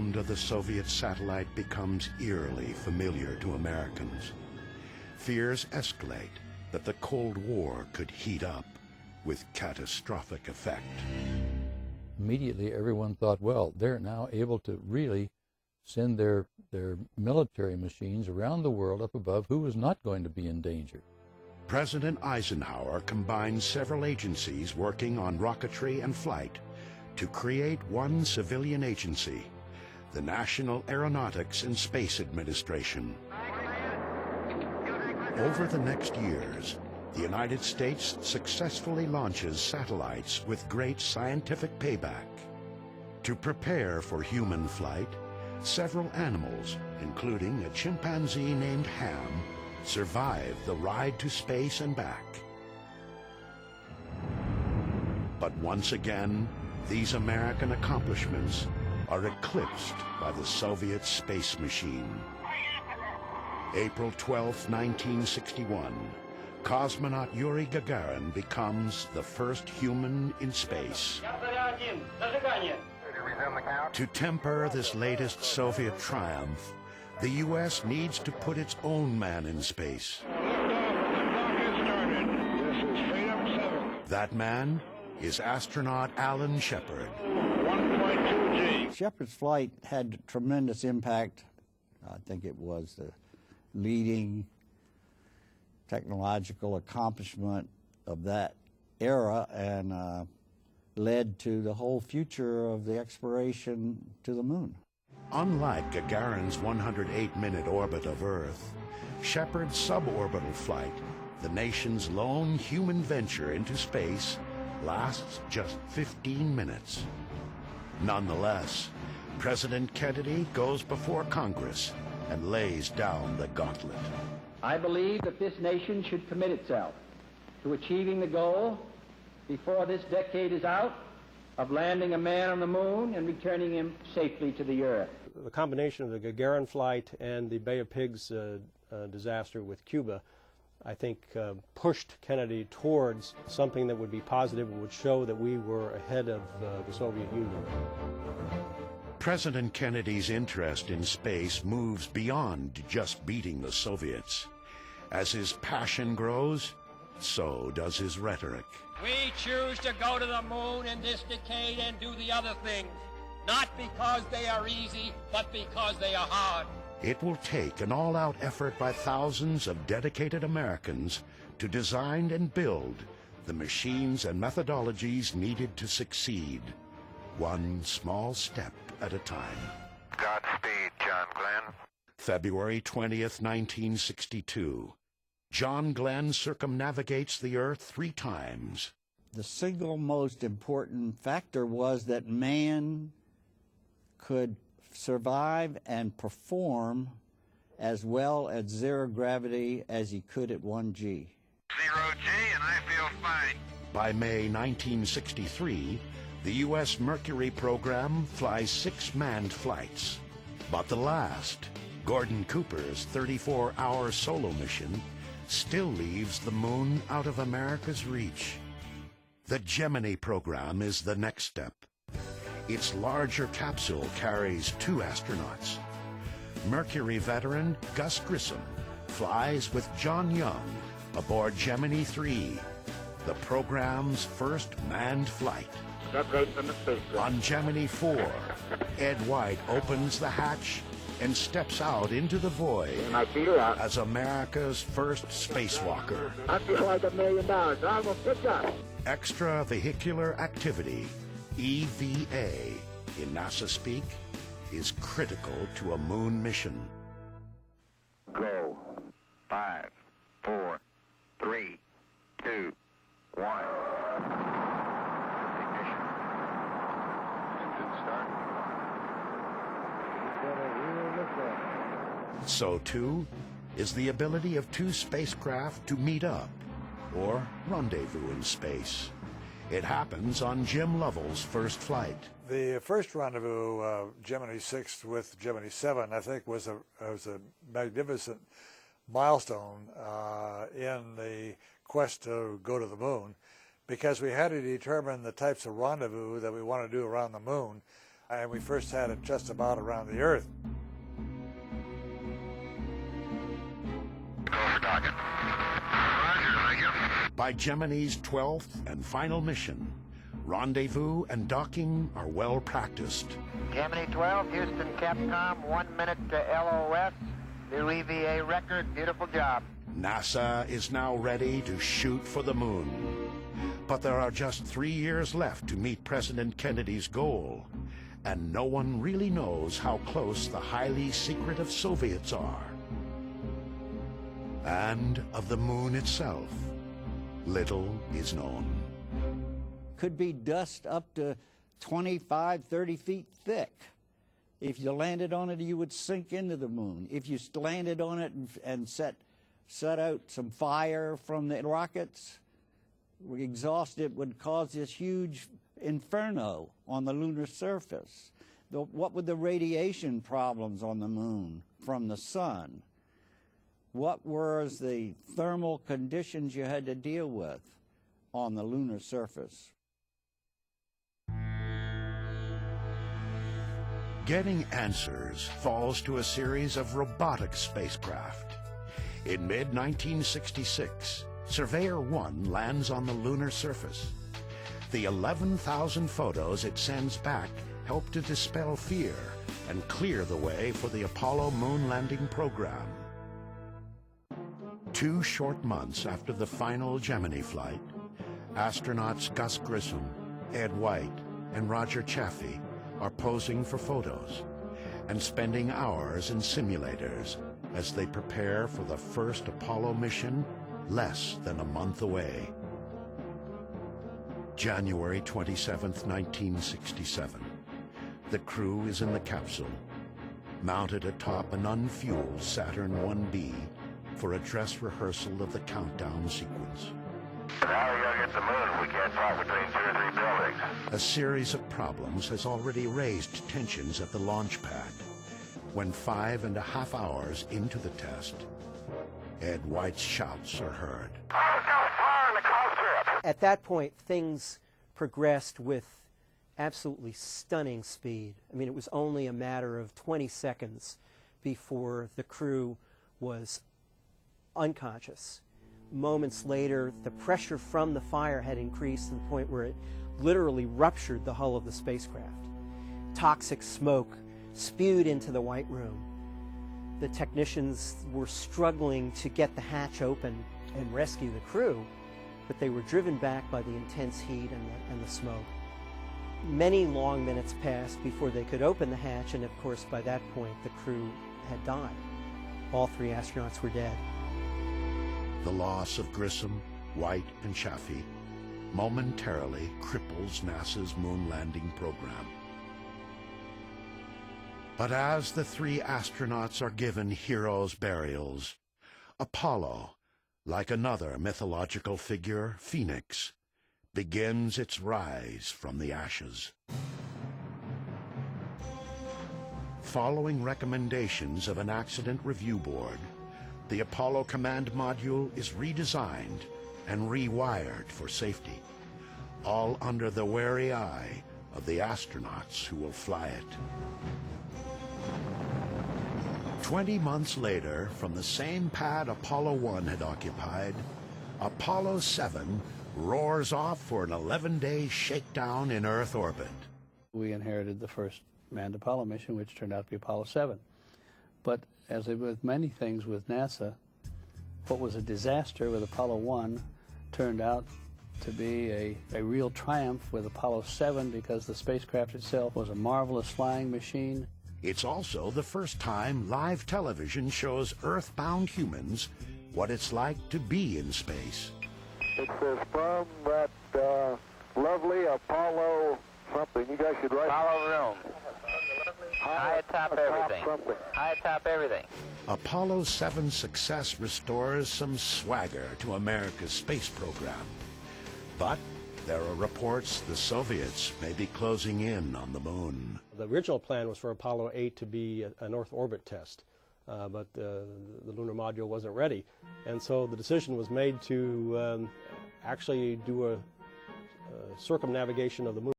sound of the Soviet satellite becomes eerily familiar to Americans. Fears escalate that the Cold War could heat up with catastrophic effect. Immediately everyone thought, well, they're now able to really send their military machines around the world up above. Who is not going to be in danger? President Eisenhower combined several agencies working on rocketry and flight to create one civilian agency, the National Aeronautics and Space Administration. Over the next years, the United States successfully launches satellites with great scientific payback. To prepare for human flight, several animals, including a chimpanzee named Ham, survive the ride to space and back. But once again, these American accomplishments are eclipsed by the Soviet space machine. April 12, 1961, cosmonaut Yuri Gagarin becomes the first human in space. To temper this latest Soviet triumph, the U.S. needs to put its own man in space. That man is astronaut Alan Shepard. 1.2 G. Shepard's flight had tremendous impact. I think it was the leading technological accomplishment of that era and led to the whole future of the exploration to the moon. Unlike Gagarin's 108-minute orbit of Earth, Shepard's suborbital flight, the nation's lone human venture into space, lasts just 15 minutes. Nonetheless, President Kennedy goes before Congress and lays down the gauntlet. I believe that this nation should commit itself to achieving the goal before this decade is out of landing a man on the moon and returning him safely to the Earth. The combination of the Gagarin flight and the Bay of Pigs disaster with Cuba, I think, pushed Kennedy towards something that would be positive and would show that we were ahead of the Soviet Union. President Kennedy's interest in space moves beyond just beating the Soviets. As his passion grows, so does his rhetoric. We choose to go to the moon in this decade and do the other things, not because they are easy, but because they are hard. It will take an all-out effort by thousands of dedicated Americans to design and build the machines and methodologies needed to succeed, one small step at a time. Godspeed, John Glenn. February 20th, 1962. John Glenn circumnavigates the Earth 3 times. The single most important factor was that man could survive and perform as well at 0 gravity as he could at 1 G. 0 G and I feel fine. By May 1963, the U.S. Mercury program flies 6 manned flights. But the last, Gordon Cooper's 34-hour solo mission, still leaves the moon out of America's reach. The Gemini program is the next step. Its larger capsule carries 2 astronauts. Mercury veteran Gus Grissom flies with John Young aboard Gemini 3, the program's first manned flight. On Gemini 4, Ed White opens the hatch and steps out into the void as America's first spacewalker. I feel like $1 million. I'm going to pick up. Extravehicular activity, EVA, in NASA speak, is critical to a moon mission. Go. 5, 4, 3, 2, 1. Ignition. Engine start. So too is the ability of 2 spacecraft to meet up or rendezvous in space. It happens on Jim Lovell's first flight. The first rendezvous, Gemini 6 with Gemini 7, I think was a magnificent milestone in the quest to go to the moon, because we had to determine the types of rendezvous that we want to do around the moon. And we first had it just about around the Earth. By Gemini's 12th and final mission, rendezvous and docking are well practiced. Gemini 12, Houston, Capcom, 1 minute to LOS. New EVA record, beautiful job. NASA is now ready to shoot for the moon. But there are just 3 years left to meet President Kennedy's goal, and no one really knows how close the highly secretive Soviets are. And of the moon itself, little is known. Could be dust up to 25, 30 feet thick. If you landed on it, you would sink into the moon. If you landed on it and set out some fire from the rockets, exhaust, it would cause this huge inferno on the lunar surface. What were the radiation problems on the moon from the sun? What were the thermal conditions you had to deal with on the lunar surface? Getting answers falls to a series of robotic spacecraft. In mid-1966, Surveyor 1 lands on the lunar surface. The 11,000 photos it sends back help to dispel fear and clear the way for the Apollo moon landing program. 2 short months after the final Gemini flight, astronauts Gus Grissom, Ed White, and Roger Chaffee are posing for photos and spending hours in simulators as they prepare for the first Apollo mission less than a month away. January 27th, 1967. The crew is in the capsule, mounted atop an unfueled Saturn 1B for a dress rehearsal of the countdown sequence. Now we gotta get the moon. We can't talk between 2 or 3 buildings. A series of problems has already raised tensions at the launch pad. When 5.5 hours into the test, Ed White's shouts are heard. At that point, things progressed with absolutely stunning speed. I mean, it was only a matter of 20 seconds before the crew was unconscious. Moments later, the pressure from the fire had increased to the point where it literally ruptured the hull of the spacecraft. Toxic smoke spewed into the White Room. The technicians were struggling to get the hatch open and rescue the crew, but they were driven back by the intense heat and the smoke. Many long minutes passed before they could open the hatch, and of course by that point the crew had died. All 3 astronauts were dead. The loss of Grissom, White, and Chaffee momentarily cripples NASA's moon landing program. But as the 3 astronauts are given heroes' burials, Apollo, like another mythological figure, Phoenix, begins its rise from the ashes. Following recommendations of an accident review board, the Apollo command module is redesigned and rewired for safety, all under the wary eye of the astronauts who will fly it. 20 months later, from the same pad Apollo 1 had occupied, Apollo 7 roars off for an 11-day shakedown in Earth orbit. We inherited the first manned Apollo mission, which turned out to be Apollo 7. But as with many things with NASA, what was a disaster with Apollo 1 turned out to be a real triumph with Apollo 7, because the spacecraft itself was a marvelous flying machine. It's also the first time live television shows Earth-bound humans what it's like to be in space. It says from that lovely Apollo something. You guys should write Apollo room. High atop everything. High atop everything. Apollo 7's success restores some swagger to America's space program. But there are reports the Soviets may be closing in on the moon. The original plan was for Apollo 8 to be an Earth orbit test, but the lunar module wasn't ready. And so the decision was made to actually do a circumnavigation of the moon.